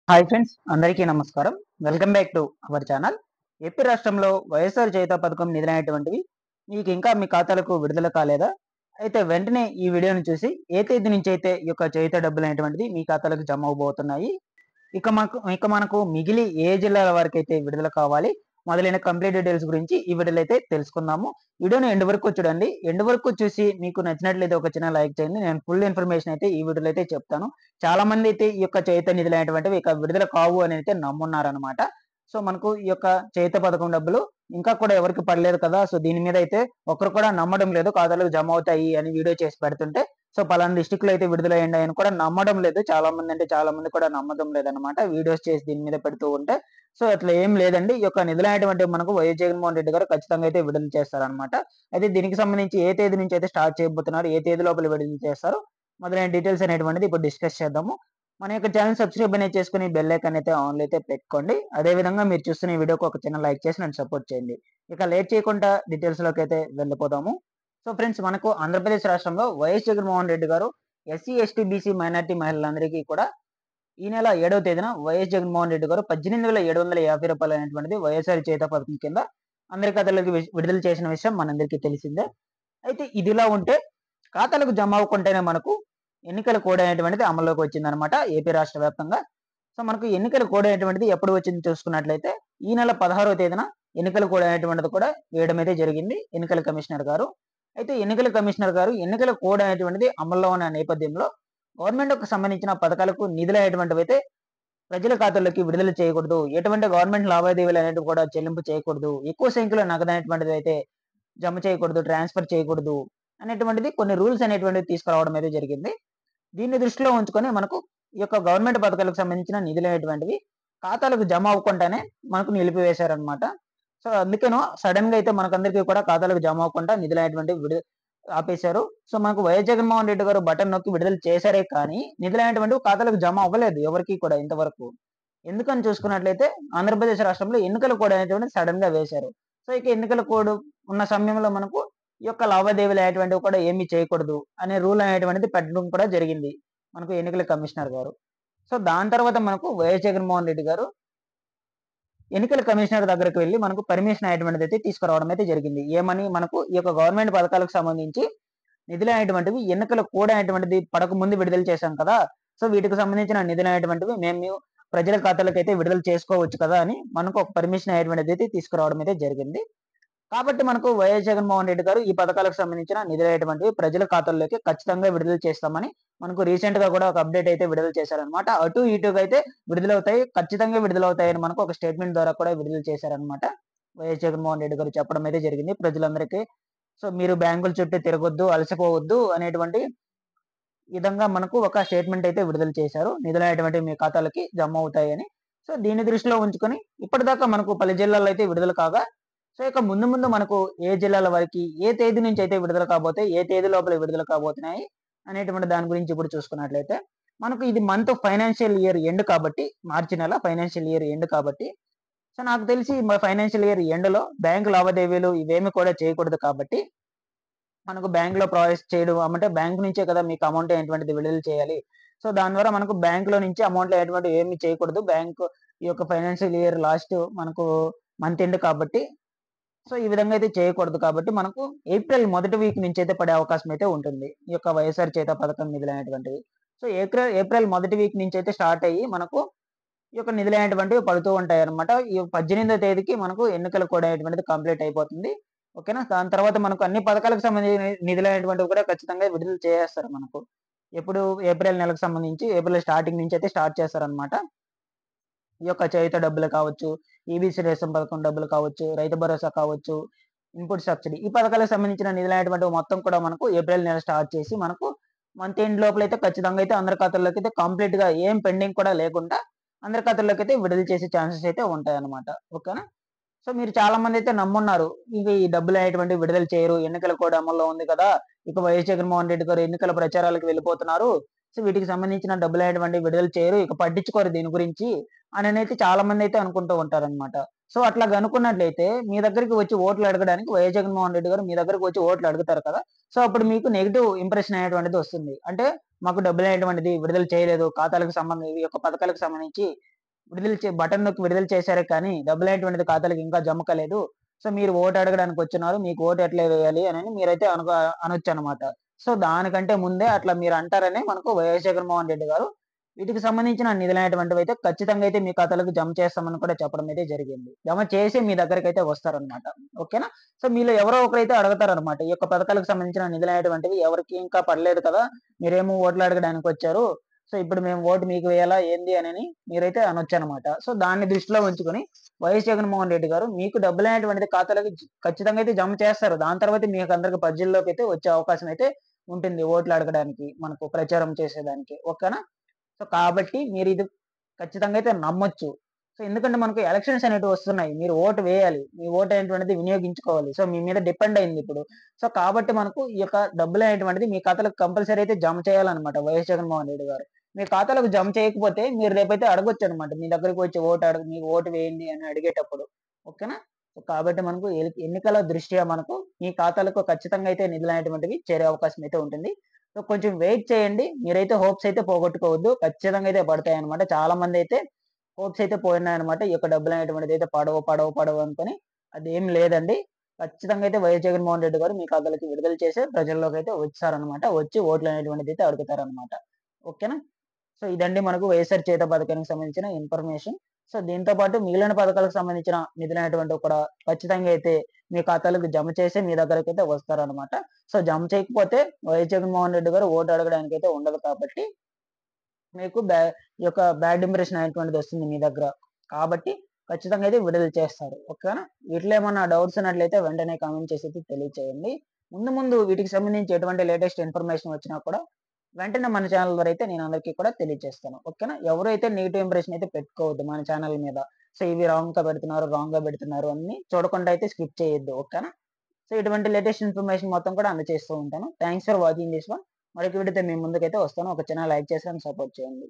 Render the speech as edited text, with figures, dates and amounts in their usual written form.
Hi friends, అందరికీ నమస్కారం. Welcome back to our channel. AP రాష్ట్రంలో వైఎస్ఆర్ చేయూత పథకం నిధులైనటువంటివి మీకు ఇంకా మీ ఖాతాలకు విడుదల కాలేదా? అయితే వెంటనే ఈ వీడియోని చూసి ఏ తేదీ నుంచి అయితే ఈ యొక్క చేయూత డబ్బులనేటువంటిది మీ ఖాతాలకు జమ అవ్వబోతున్నాయి, ఇక మనకు మిగిలి ఏ జిల్లాల వరకైతే విడుదల కావాలి, మొదలైన కంప్లీట్ డీటెయిల్స్ గురించి ఈ వీడియోలో అయితే తెలుసుకుందాము. వీడియోని ఎండ్ వరకు చూడండి. ఎండ్ వరకు చూసి మీకు నచ్చినట్లయితే ఒక చిన్న లైక్ చేయండి. నేను ఫుల్ ఇన్ఫర్మేషన్ అయితే ఈ వీడియోలో అయితే చెప్తాను. చాలా మంది అయితే ఈ యొక్క చేయూత నిధులైనటువంటివి ఇక విడుదల కావు అని అయితే నమ్మున్నారనమాట. సో మనకు ఈ యొక్క చేయూత పథకం డబ్బులు ఇంకా కూడా ఎవరికి పడలేదు కదా! సో దీని మీద అయితే ఒకరు కూడా నమ్మడం లేదు. ఖాతాలకు జమ అవుతాయి అని వీడియో చేసి పెడుతుంటే, సో పలానా డిస్ట్రిక్ట్‌లో అయితే విడుదలయ్యింది అని కూడా నమ్మడం లేదు. చాలా మంది కూడా నమ్మడం లేదనమాట. వీడియోస్ చేసి దీని మీద పెడుతూ ఉంటే. సో అట్లా ఏం లేదండి. ఈ యొక్క నిధులనేటువంటివి మనకు వైఎస్ జగన్మోహన్ రెడ్డి గారు ఖచ్చితంగా అయితే విడుదల చేస్తారనమాట. అయితే దీనికి సంబంధించి ఏ తేదీ నుంచి అయితే స్టార్ట్ చేయబోతున్నారు, ఏ తేదీ లోపల విడుదల చేస్తారు, మొదలైన డీటెయిల్స్ అనేటువంటిది ఇప్పుడు డిస్కస్ చేద్దాము. మన యొక్క ఛానెల్ సబ్స్క్రైబ్ అనేది చేసుకొని బెల్ ఐకాన్ అయితే ఆన్‌లో అయితే పెట్టుకోండి. అదే విధంగా మీరు చూస్తున్న ఈ వీడియోకి ఒక చిన్న లైక్ చేసి నన్ను సపోర్ట్ చేయండి. ఇక లేట్ చేయకుండా డీటెయిల్స్‌లోకి అయితే వెళ్ళిపోదాము. సో ఫ్రెండ్స్, మనకు ఆంధ్రప్రదేశ్ రాష్ట్రంలో వైఎస్ జగన్మోహన్ రెడ్డి గారు ఎస్సీ, ఎస్టీ, బీసీ మైనారిటీ మహిళలందరికీ కూడా ఈ నెల 7వ తేదీన వైఎస్ జగన్మోహన్ రెడ్డి గారు రూ. 18,750 అనేటువంటిది వైఎస్ఆర్ చేయూత పథకం కింద అందరి ఖాతాలోకి విడుదల చేసిన విషయం మనందరికీ తెలిసిందే. అయితే ఇదిలా ఉంటే ఖాతాలకు జమ అవ్వకుంటేనే మనకు ఎన్నికల కోడ్ అనేటువంటిది అమల్లోకి వచ్చిందనమాట ఏపీ రాష్ట్ర వ్యాప్తంగా. సో మనకు ఎన్నికల కోడ్ అనేటువంటిది ఎప్పుడు వచ్చింది చూసుకున్నట్లయితే ఈ నెల 16వ తేదీన ఎన్నికల కోడ్ అనేటువంటిది కూడా వేయడం అయితే జరిగింది ఎన్నికల కమిషనర్ గారు. అయితే ఎన్నికల కమిషనర్ గారు ఎన్నికల కోడ్ అనేటువంటిది అమల్లో ఉన్న నేపథ్యంలో గవర్నమెంట్‌కు సంబంధించిన పథకాలకు నిధులైనటువంటివైతే ప్రజల ఖాతాల్లోకి విడుదల చేయకూడదు. ఎటువంటి గవర్నమెంట్ లావాదేవీలు అనేటివి కూడా చెల్లింపు చేయకూడదు. ఎక్కువ సంఖ్యలో నగదు అనేటువంటిది అయితే జమ చేయకూడదు, ట్రాన్స్‌ఫర్ చేయకూడదు అనేటువంటిది కొన్ని రూల్స్ అనేటువంటివి తీసుకురావడం అయితే జరిగింది. దీన్ని దృష్టిలో ఉంచుకొని మనకు ఈ యొక్క గవర్నమెంట్ పథకాలకు సంబంధించిన నిధులనేటువంటివి ఖాతాలకు జమ అవ్వకుండానే మనకు నిలిపివేశారనమాట. సో అందుకేను సడెన్‌గా అయితే మనకందరికీ కూడా ఖాతాలకు జమ అవ్వకుండా నిధులనేటువంటివి ఆపేశారు. సో మనకు వైఎస్ జగన్మోహన్ రెడ్డి గారు బటన్ నొక్కి విడుదల చేశారే కానీ నిధులనేటువంటివి ఖాతాలకు జమ అవ్వలేదు ఎవరికీ కూడా ఇంతవరకు. ఎందుకని చూసుకున్నట్లయితే ఆంధ్రప్రదేశ్ రాష్ట్రంలో ఎన్నికల కోడ్ అనేటువంటిది సడెన్‌గా వేశారు. సో ఇక ఎన్నికల కోడ్ ఉన్న సమయంలో మనకు ఈ యొక్క లావాదేవీలు అనేటువంటివి కూడా ఏమీ చేయకూడదు అనే రూల్ అనేటువంటిది పెట్టడం కూడా జరిగింది మనకు ఎన్నికల కమిషనర్ గారు. సో దాని తర్వాత మనకు వైఎస్ జగన్మోహన్ రెడ్డి గారు ఎన్నికల కమిషనర్ దగ్గరికి వెళ్లి మనకు పర్మిషన్ అనేటువంటిది అయితే తీసుకురావడం అయితే జరిగింది. ఏమని మనకు ఈ యొక్క గవర్నమెంట్ పథకాలకు సంబంధించి నిధులనేటువంటివి ఎన్నికల కోడ్ అనేటువంటిది పడక ముందు విడుదల చేశాం కదా! సో వీటికి సంబంధించిన నిధులనేటువంటివి మేము ప్రజల ఖాతాలకైతే విడుదల చేసుకోవచ్చు కదా! అని మనకు ఒక పర్మిషన్ అనేటువంటిదైతే తీసుకురావడం అయితే జరిగింది. కాబట్టి మనకు వైఎస్ జగన్మోహన్ రెడ్డి గారు ఈ పథకాలకు సంబంధించిన నిధులైనటువంటివి ప్రజల ఖాతాల్లోకి ఖచ్చితంగా విడుదల చేస్తామని మనకు రీసెంట్‌గా కూడా ఒక అప్డేట్ అయితే విడుదల చేశారనమాట. అటు ఇటుగా అయితే విడుదలవుతాయి. ఖచ్చితంగా విడుదలవుతాయని మనకు ఒక స్టేట్‌మెంట్ ద్వారా కూడా విడుదల చేశారనమాట. వైఎస్ జగన్మోహన్ రెడ్డి గారు చెప్పడం అయితే జరిగింది ప్రజలందరికీ. సో మీరు బ్యాంకుల చుట్టూ తిరగొద్దు, అలసిపోవద్దు అనేటువంటి విధంగా మనకు ఒక స్టేట్‌మెంట్ అయితే విడుదల చేశారు. నిధులనేటువంటివి మీ ఖాతాలకి జమ అవుతాయని. సో దీన్ని దృష్టిలో ఉంచుకొని ఇప్పటిదాకా మనకు పలు జిల్లాల్లో అయితే విడుదల కాగా, సో ఇక ముందు ముందు మనకు ఏ జిల్లాల వరకి ఏ తేదీ నుంచి అయితే విడుదల కాబోతాయి, ఏ తేదీ లోపల విడుదల కాబోతున్నాయి అనేటువంటి దాని గురించి ఇప్పుడు చూసుకున్నట్లయితే, మనకు ఇది మంత్ ఫైనాన్షియల్ ఇయర్ ఎండ్ కాబట్టి, మార్చి నెల ఫైనాన్షియల్ ఇయర్ ఎండ్ కాబట్టి, సో నాకు తెలిసి ఫైనాన్షియల్ ఇయర్ ఎండ్‌లో బ్యాంక్ లావాదేవీలు ఇవేమి కూడా చేయకూడదు కాబట్టి మనకు బ్యాంక్‌లో ప్రాసెస్ చేయడం అంటే బ్యాంక్ నుంచే కదా మీకు అమౌంట్ అనేటువంటిది విడుదల చేయాలి. సో దాని ద్వారా మనకు బ్యాంక్‌లో నుంచి అమౌంట్ అనేటువంటివి ఏమి చేయకూడదు. బ్యాంక్ ఈ యొక్క ఫైనాన్షియల్ ఇయర్ లాస్ట్ మనకు మంత్ ఎండ్ కాబట్టి, సో ఈ విధంగా అయితే చేయకూడదు కాబట్టి మనకు ఏప్రిల్ మొదటి వీక్ నుంచి అయితే పడే అవకాశం అయితే ఉంటుంది. ఈ యొక్క వైఎస్ఆర్ చేయూత పథకం నిధులనేటువంటివి. సో ఏప్రిల్ మొదటి వీక్ నుంచి అయితే స్టార్ట్ అయ్యి మనకు ఈ యొక్క నిధులనేటువంటివి పడుతూ ఉంటాయన్నమాట. ఈ 18వ తేదీకి మనకు ఎన్నికల కోడ్ అనేటువంటిది కంప్లీట్ అయిపోతుంది. ఓకేనా? దాని తర్వాత మనకు అన్ని పథకాలకు సంబంధించిన నిధులనేటువంటివి కూడా ఖచ్చితంగా విడుదల చేసేస్తారు మనకు. ఎప్పుడు ఏప్రిల్ నెలకు సంబంధించి ఏప్రిల్ స్టార్టింగ్ నుంచి అయితే స్టార్ట్ చేస్తారన్నమాట. ఈ యొక్క చేయూత డబ్బులు కావచ్చు, ఈబీసీ రేషన్ పథకం డబ్బులు కావచ్చు, రైతు భరోసా కావచ్చు, ఇన్పుట్ సబ్సిడీ ఈ పథకాలకు సంబంధించిన నిధులనేటువంటివి మొత్తం కూడా మనకు ఏప్రిల్ నెల స్టార్ట్ చేసి మనకు మంత్ ఎండ్ లోపలైతే ఖచ్చితంగా అయితే అందరి ఖాతాల్లోకైతే కంప్లీట్‌గా ఏం పెండింగ్ కూడా లేకుండా అందరి ఖాతాల్లోకైతే విడుదల చేసే ఛాన్సెస్ అయితే ఉంటాయన్నమాట. ఓకేనా? సో మీరు చాలా మందైతే నమ్మున్నారు. ఇక ఈ డబ్బులనేటువంటివి విడుదల చేయరు. ఎన్నికల కోడ్ అమల్లో ఉంది కదా! ఇక వైఎస్ జగన్మోహన్ రెడ్డి గారు ఎన్నికల ప్రచారాలకు వెళ్ళిపోతున్నారు. సో వీటికి సంబంధించిన డబ్బులనేటువంటివి విడుదల చేయరు. ఇక పట్టించుకోరు దీని గురించి అననైతే చాలా మందైతే అనుకుంటూ ఉంటారనమాట. సో అట్లాగా అనుకున్నట్లయితే మీ దగ్గరికి వచ్చి ఓట్లు అడగడానికి వైఎస్ జగన్మోహన్ రెడ్డి గారు మీ దగ్గరికి వచ్చి ఓట్లు అడుగుతారు కదా! సో అప్పుడు మీకు నెగెటివ్ ఇంప్రెషన్ అనేటువంటిది వస్తుంది. అంటే మాకు డబ్బులనేటువంటిది విడుదల చేయలేదు. ఖాతాలకు ఈ యొక్క పథకాలకు సంబంధించి బటన్ నొక్కి విడుదల చేశారే కానీ డబ్బులనేటువంటిది ఖాతాలకు ఇంకా జమ కాలేదు. సో, మీరు ఓటు అడగడానికి వచ్చున్నారు. మీకు ఓటు ఎట్లా వేయాలి అని మీరైతే అనొచ్చనమాట. సో, దానికంటే ముందే అట్లా మీరు అంటారని మనకు వైఎస్ జగన్మోహన్ రెడ్డి గారు వీటికి సంబంధించిన నిధులనేటువంటివైతే ఖచ్చితంగా అయితే మీ ఖాతాలకు జమ చేస్తామని కూడా చెప్పడం అయితే జరిగింది. జమ చేసి మీ దగ్గరికైతే వస్తారనమాట. ఓకేనా? సో, మీలో ఎవరో ఒకరైతే అడుగుతారనమాట. ఈ యొక్క పథకాలకు సంబంధించిన నిధులనేటువంటివి ఎవరికీ ఇంకా పడలేదు కదా! మీరేమో ఓట్లు అడగడానికి వచ్చారు. సో, ఇప్పుడు మేము ఓటు మీకు వేయాలా ఏంది అనని మీరైతే అనొచ్చనమాట. సో, దాన్ని దృష్టిలో ఉంచుకొని వైఎస్ జగన్మోహన్ రెడ్డి గారు మీకు డబ్బులనేటువంటిది ఖాతాలోకి ఖచ్చితంగా అయితే జమ చేస్తారు. దాని తర్వాత మీకు అందరికి ప్రజల్లోకైతే వచ్చే అవకాశం అయితే ఉంటుంది. ఓట్లు అడగడానికి, మనకు ప్రచారం చేసేదానికి. ఓకేనా? సో, కాబట్టి మీరిది ఖచ్చితంగా అయితే నమ్మొచ్చు. సో, ఎందుకంటే మనకు ఎలక్షన్స్ అనేటివి వస్తున్నాయి. మీరు ఓటు వేయాలి. మీ ఓటు అనేటువంటిది వినియోగించుకోవాలి. సో, మీ మీద డిపెండ్ అయిందిప్పుడు. సో, కాబట్టి మనకు ఈ యొక్క డబ్బులనేటువంటిది మీ ఖాతాలోకి కంపల్సరీ అయితే జమ చేయాలన్నమాట వైఎస్ జగన్మోహన్ రెడ్డి గారు. మీ ఖాతాలోకి జమ చేయకపోతే మీరు రేపైతే అడగొచ్చనమాట. మీ దగ్గరికి వచ్చి మీకు ఓటు వేయండి అని అడిగేటప్పుడు. ఓకేనా? సో, కాబట్టి మనకు ఎన్నికల దృష్ట్యా మనకు మీ ఖాతాలకు ఖచ్చితంగా అయితే నిధులనేటువంటివి చేరే అవకాశం అయితే ఉంటుంది. సో, కొంచెం వెయిట్ చేయండి. మీరైతే హోప్స్ అయితే పోగొట్టుకోవద్దు. ఖచ్చితంగా అయితే పడతాయన్నమాట. చాలా మందైతే హోప్స్ అయితే పోయినాయన్నమాట. ఈ యొక్క డబ్బులనేటువంటిదైతే పడవు అనుకోని. అదేం లేదండి. ఖచ్చితంగా అయితే వైఎస్ జగన్మోహన్ రెడ్డి గారు మీ ఖాతాలకి విడుదల చేసి ప్రజల్లోకైతే వచ్చారన్నమాట. వచ్చి ఓట్లనేటువంటిదైతే అడుగుతారన్నమాట. ఓకేనా? సో, ఇదండి మనకు వైఎస్ఆర్ చేయూత పథకానికి సంబంధించిన ఇన్ఫర్మేషన్. సో, దీంతో పాటు మిగిలిన పథకాలకు సంబంధించిన నిధులనేటువంటివి కూడా ఖచ్చితంగా అయితే మీ ఖాతాలకు జమ చేసి మీ దగ్గరకైతే వస్తారనమాట. సో, జమ చేయకపోతే వైఎస్ జగన్మోహన్ రెడ్డి గారు ఓటు అడగడానికైతే ఉండదు కాబట్టి మీకు ఈ యొక్క బ్యాడ్ ఇంప్రెషన్ అనేటువంటిది వస్తుంది మీ దగ్గర. కాబట్టి ఖచ్చితంగా అయితే విడుదల చేస్తారు. ఓకేనా? వీటిలో ఏమన్నా డౌట్స్ ఉన్నట్లయితే వెంటనే కామెంట్ చేసి అయితే తెలియచేయండి. ముందు వీటికి సంబంధించి ఎటువంటి లేటెస్ట్ ఇన్ఫర్మేషన్ వచ్చినా కూడా వెంటనే మన ఛానల్ ద్వారా అయితే నేను అందరికీ కూడా తెలియజేస్తాను. ఓకేనా? ఎవరైతే నెగెటివ్ ఇంప్రెషన్ అయితే పెట్టుకోవద్దు మన ఛానల్ మీద. సో, ఇవి రాంగ్‌గా పెడుతున్నారు అని చూడకుండా అయితే స్కిప్ చేయొద్దు. ఓకేనా? సో, ఇటువంటి లేటెస్ట్ ఇన్ఫర్మేషన్ మొత్తం కూడా అందజేస్తూ ఉంటాను. Thanks for watching this one. మరొక వీడియోతో మీ ముందుకైతే వస్తాను. ఒక చిన్న లైక్ చేసి నన్ను సపోర్ట్ చేయండి.